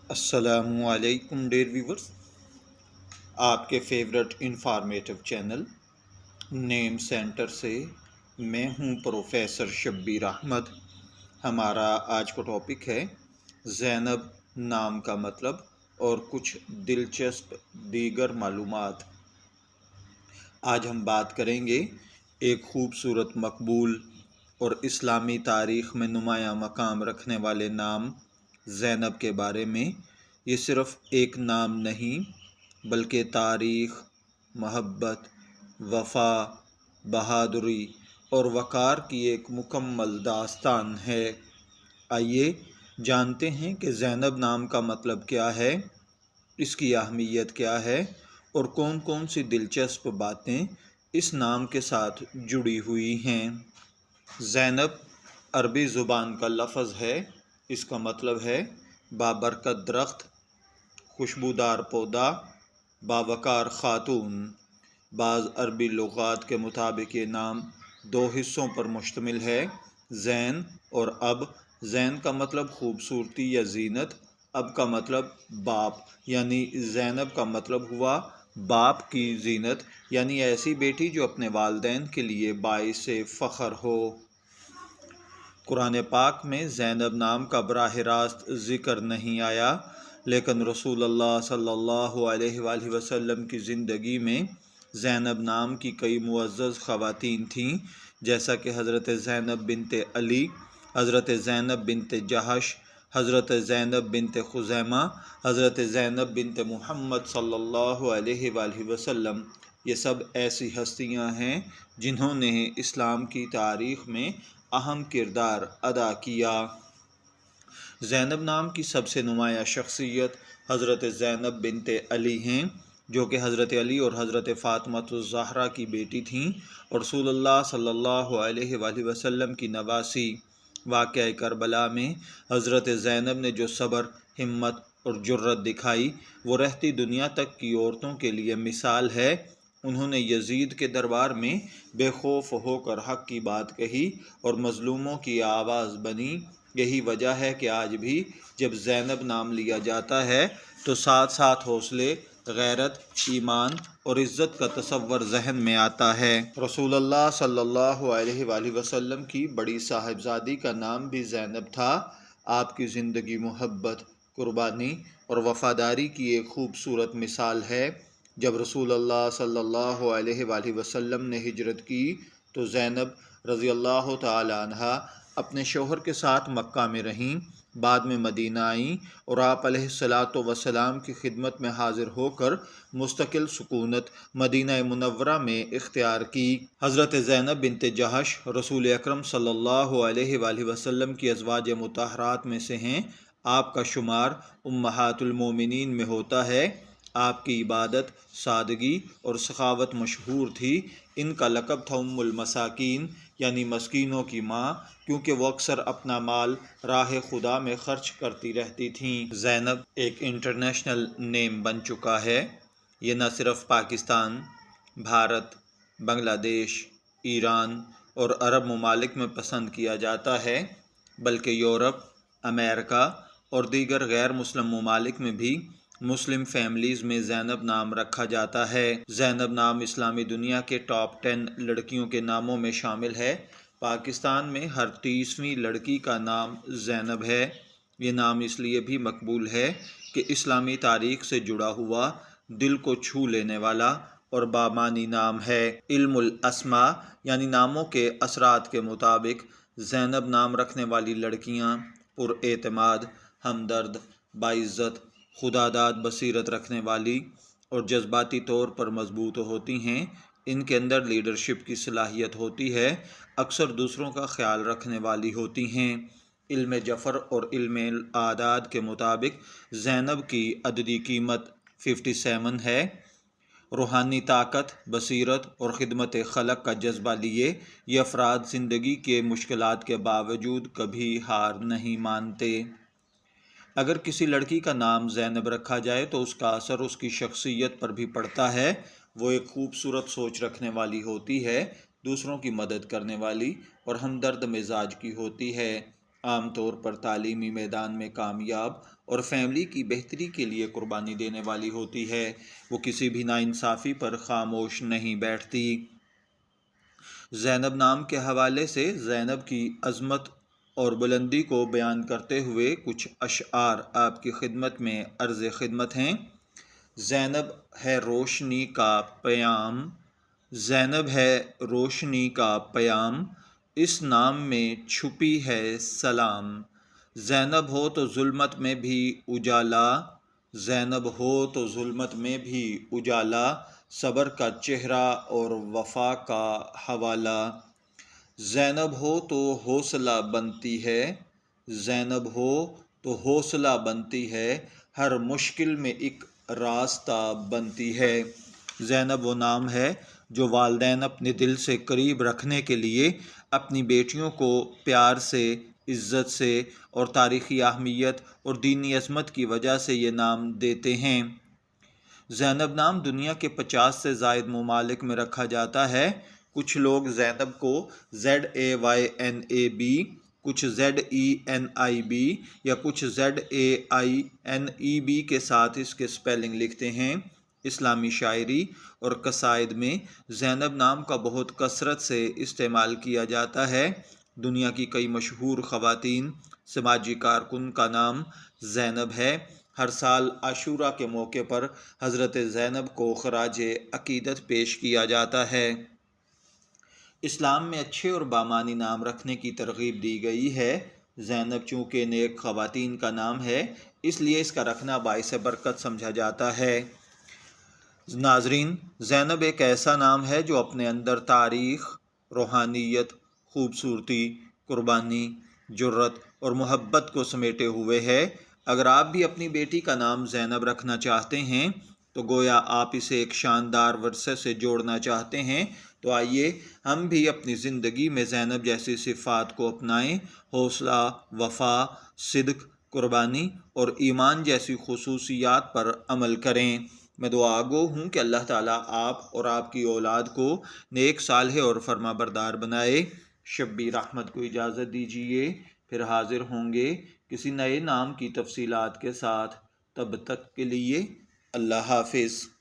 السلام علیکم dear viewers, آپ کے فیورٹ انفارمیٹو چینل نیم سینٹر سے میں ہوں پروفیسر شبیر احمد۔ ہمارا آج کا ٹاپک ہے زینب نام کا مطلب اور کچھ دلچسپ دیگر معلومات۔ آج ہم بات کریں گے ایک خوبصورت، مقبول اور اسلامی تاریخ میں نمایاں مقام رکھنے والے نام زینب کے بارے میں۔ یہ صرف ایک نام نہیں بلکہ تاریخ، محبت، وفا، بہادری اور وقار کی ایک مکمل داستان ہے۔ آئیے جانتے ہیں کہ زینب نام کا مطلب کیا ہے، اس کی اہمیت کیا ہے اور کون کون سی دلچسپ باتیں اس نام کے ساتھ جڑی ہوئی ہیں۔ زینب عربی زبان کا لفظ ہے۔ اس کا مطلب ہے بابرکت درخت، خوشبودار پودا، باوقار خاتون۔ بعض عربی لغات کے مطابق یہ نام دو حصوں پر مشتمل ہے، زین اور اب۔ زین کا مطلب خوبصورتی یا زینت، اب کا مطلب باپ، یعنی زینب کا مطلب ہوا باپ کی زینت، یعنی ایسی بیٹی جو اپنے والدین کے لیے باعث فخر ہو۔ قرآن پاک میں زینب نام کا براہ راست ذکر نہیں آیا، لیکن رسول اللہ صلی اللہ علیہ وآلہ وسلم کی زندگی میں زینب نام کی کئی معزز خواتین تھیں، جیسا کہ حضرت زینب بنت علی، حضرت زینب بنت جہش، حضرت زینب بنت خزیمہ، حضرت زینب بنت محمد صلی اللہ علیہ وآلہ وسلم۔ یہ سب ایسی ہستیاں ہیں جنہوں نے اسلام کی تاریخ میں اہم کردار ادا کیا۔ زینب نام کی سب سے نمایاں شخصیت حضرت زینب بنت علی ہیں، جو کہ حضرت علی اور حضرت فاطمہ الزہرا کی بیٹی تھیں اور رسول اللہ صلی اللہ علیہ وآلہ وسلم کی نواسی۔ واقعہ کربلا میں حضرت زینب نے جو صبر، ہمت اور جرأت دکھائی وہ رہتی دنیا تک کی عورتوں کے لیے مثال ہے۔ انہوں نے یزید کے دربار میں بے خوف ہو کر حق کی بات کہی اور مظلوموں کی آواز بنی۔ یہی وجہ ہے کہ آج بھی جب زینب نام لیا جاتا ہے تو ساتھ ساتھ حوصلے، غیرت، ایمان اور عزت کا تصور ذہن میں آتا ہے۔ رسول اللہ صلی اللہ علیہ وآلہ وسلم کی بڑی صاحبزادی کا نام بھی زینب تھا۔ آپ کی زندگی محبت، قربانی اور وفاداری کی ایک خوبصورت مثال ہے۔ جب رسول اللہ صلی اللہ علیہ وآلہ وسلم نے ہجرت کی تو زینب رضی اللہ تعالی عنہا اپنے شوہر کے ساتھ مکہ میں رہیں، بعد میں مدینہ آئیں اور آپ علیہ الصلاۃ والسلام کی خدمت میں حاضر ہو کر مستقل سکونت مدینہ منورہ میں اختیار کی۔ حضرت زینب بنت جہش رسول اکرم صلی اللہ علیہ وآلہ وسلم کی ازواج مطہرات میں سے ہیں۔ آپ کا شمار امہات المومنین میں ہوتا ہے۔ آپ کی عبادت، سادگی اور سخاوت مشہور تھی۔ ان کا لقب تھا ام المساکین، یعنی مسکینوں کی ماں، کیونکہ وہ اکثر اپنا مال راہ خدا میں خرچ کرتی رہتی تھیں۔ زینب ایک انٹرنیشنل نیم بن چکا ہے۔ یہ نہ صرف پاکستان، بھارت، بنگلہ دیش، ایران اور عرب ممالک میں پسند کیا جاتا ہے بلکہ یورپ، امریکہ اور دیگر غیر مسلم ممالک میں بھی مسلم فیملیز میں زینب نام رکھا جاتا ہے۔ زینب نام اسلامی دنیا کے ٹاپ 10 لڑکیوں کے ناموں میں شامل ہے۔ پاکستان میں ہر 30ویں لڑکی کا نام زینب ہے۔ یہ نام اس لیے بھی مقبول ہے کہ اسلامی تاریخ سے جڑا ہوا، دل کو چھو لینے والا اور بامعنی نام ہے۔ علم الاسماء یعنی ناموں کے اثرات کے مطابق زینب نام رکھنے والی لڑکیاں پر اعتماد، ہمدرد، باعزت، خداداد بصیرت رکھنے والی اور جذباتی طور پر مضبوط ہوتی ہیں۔ ان کے اندر لیڈرشپ کی صلاحیت ہوتی ہے، اکثر دوسروں کا خیال رکھنے والی ہوتی ہیں۔ علم جفر اور علم اعداد کے مطابق زینب کی عددی قیمت 57 ہے۔ روحانی طاقت، بصیرت اور خدمت خلق کا جذبہ لیے یہ افراد زندگی کے مشکلات کے باوجود کبھی ہار نہیں مانتے۔ اگر کسی لڑکی کا نام زینب رکھا جائے تو اس کا اثر اس کی شخصیت پر بھی پڑتا ہے۔ وہ ایک خوبصورت سوچ رکھنے والی ہوتی ہے، دوسروں کی مدد کرنے والی اور ہمدرد مزاج کی ہوتی ہے، عام طور پر تعلیمی میدان میں کامیاب اور فیملی کی بہتری کے لیے قربانی دینے والی ہوتی ہے۔ وہ کسی بھی ناانصافی پر خاموش نہیں بیٹھتی۔ زینب نام کے حوالے سے زینب کی عظمت اور بلندی کو بیان کرتے ہوئے کچھ اشعار آپ کی خدمت میں عرض خدمت ہیں۔ زینب ہے روشنی کا پیام، زینب ہے روشنی کا پیام، اس نام میں چھپی ہے سلام۔ زینب ہو تو ظلمت میں بھی اجالا، زینب ہو تو ظلمت میں بھی اجالا، صبر کا چہرہ اور وفا کا حوالہ۔ زینب ہو تو حوصلہ بنتی ہے، زینب ہو تو حوصلہ بنتی ہے، ہر مشکل میں ایک راستہ بنتی ہے۔ زینب وہ نام ہے جو والدین اپنے دل سے قریب رکھنے کے لیے اپنی بیٹیوں کو پیار سے، عزت سے اور تاریخی اہمیت اور دینی عظمت کی وجہ سے یہ نام دیتے ہیں۔ زینب نام دنیا کے 50 سے زائد ممالک میں رکھا جاتا ہے۔ کچھ لوگ زینب کو ZAYNAB، کچھ ZENIB یا کچھ ZAINEB کے ساتھ اس کے سپیلنگ لکھتے ہیں۔ اسلامی شاعری اور قصائد میں زینب نام کا بہت کثرت سے استعمال کیا جاتا ہے۔ دنیا کی کئی مشہور خواتین، سماجی کارکن کا نام زینب ہے۔ ہر سال عاشوراء کے موقع پر حضرت زینب کو خراج عقیدت پیش کیا جاتا ہے۔ اسلام میں اچھے اور بامعنی نام رکھنے کی ترغیب دی گئی ہے۔ زینب چونکہ نیک خواتین کا نام ہے، اس لیے اس کا رکھنا باعث برکت سمجھا جاتا ہے۔ ناظرین، زینب ایک ایسا نام ہے جو اپنے اندر تاریخ، روحانیت، خوبصورتی، قربانی، جرت اور محبت کو سمیٹے ہوئے ہے۔ اگر آپ بھی اپنی بیٹی کا نام زینب رکھنا چاہتے ہیں تو گویا آپ اسے ایک شاندار ورثے سے جوڑنا چاہتے ہیں، تو آئیے ہم بھی اپنی زندگی میں زینب جیسی صفات کو اپنائیں۔ حوصلہ، وفا، صدق، قربانی اور ایمان جیسی خصوصیات پر عمل کریں۔ میں دعا گو ہوں کہ اللہ تعالیٰ آپ اور آپ کی اولاد کو نیک، صالح اور فرما بردار بنائے۔ شبیر احمد کو اجازت دیجیے، پھر حاضر ہوں گے کسی نئے نام کی تفصیلات کے ساتھ۔ تب تک کے لیے اللہ حافظ۔